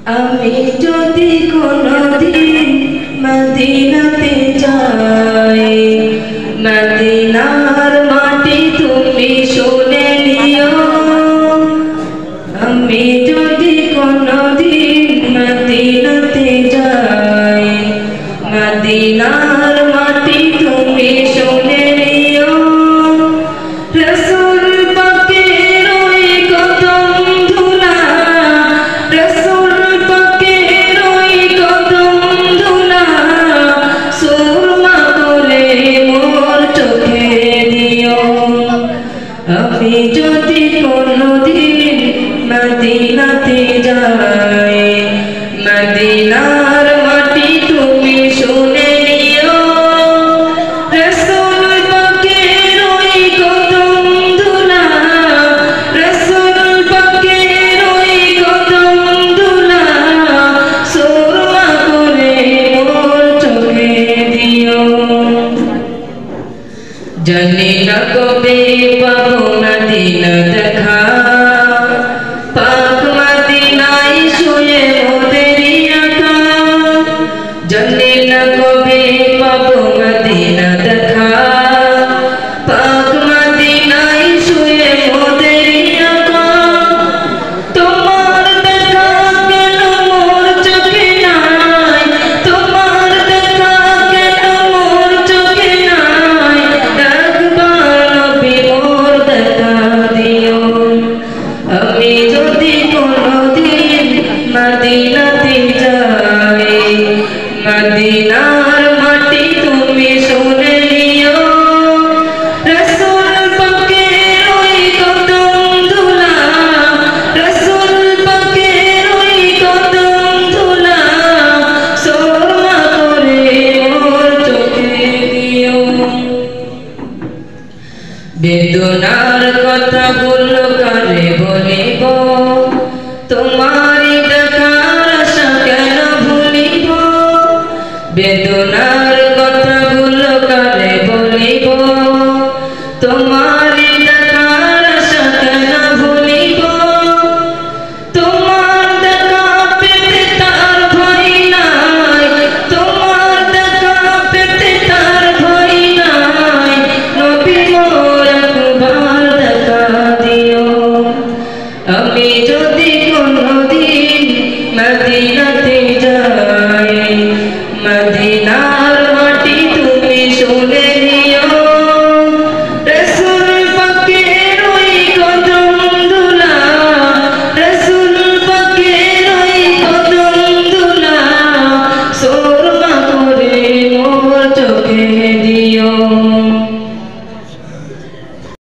আমি যদি কোনদিন মদিনাতে যাই, মদিনার মাটি তুমি শুনে নিও। আমি যদি কোনদিন মদিনাতে যাই, মদিনার মাটি তুমি শুনে নিও। রসুল পাকের ওই কদম ধুলা, রসুল পাকের ওই কদম ধুলা সুরমা করে মোর চোখে দিও। আমি যদি কোনদিন মদিনাতে যাই, মদিনার মাটি তুমি শুনে নিও। রসুল পাকের ওই কদম ধুলা, রসুল পাকের ওই কদম ধুলা সুরমা করে মোর চোখে দিও। জানি না কবে পাবো মদিনা দেখা, পাক মদিনায় শুয়ে মোদেরই আকা। জানি না কবে পাবো মদিনা দেখা, পাক মদিনায় শুয়ে মোদেরই আকা। তোমার দেখা কেন মোর চোখে নাই, তোমার দেখা কেন মোর চোখে নাই। একবার নবী মোর দেখা দিও। আমি যদি কোনদিন মদিনাতে যাই, মদিনার মাটি তুমি শুনে নিও। রসুল পাকের ওই কদম ধুলা, রসুল পাকের ওই কদম ধুলা সুরমা করে মোর চোখে দিও। বেদনার কথাগুলো কারে বলিব, তোমারই দেখার আশা কেন ভুলিব। বেদনার কথাগুলো কারে বলিব, তোমারই দেখার আশা কেন ভুলিব। তোমার দেখা পেতে তার ভয় নাই, তোমার দেখা পেতে তার ভয় নাই। নবী মোর একবার দেখা দিও। আমি যদি কোনদিন মদিনা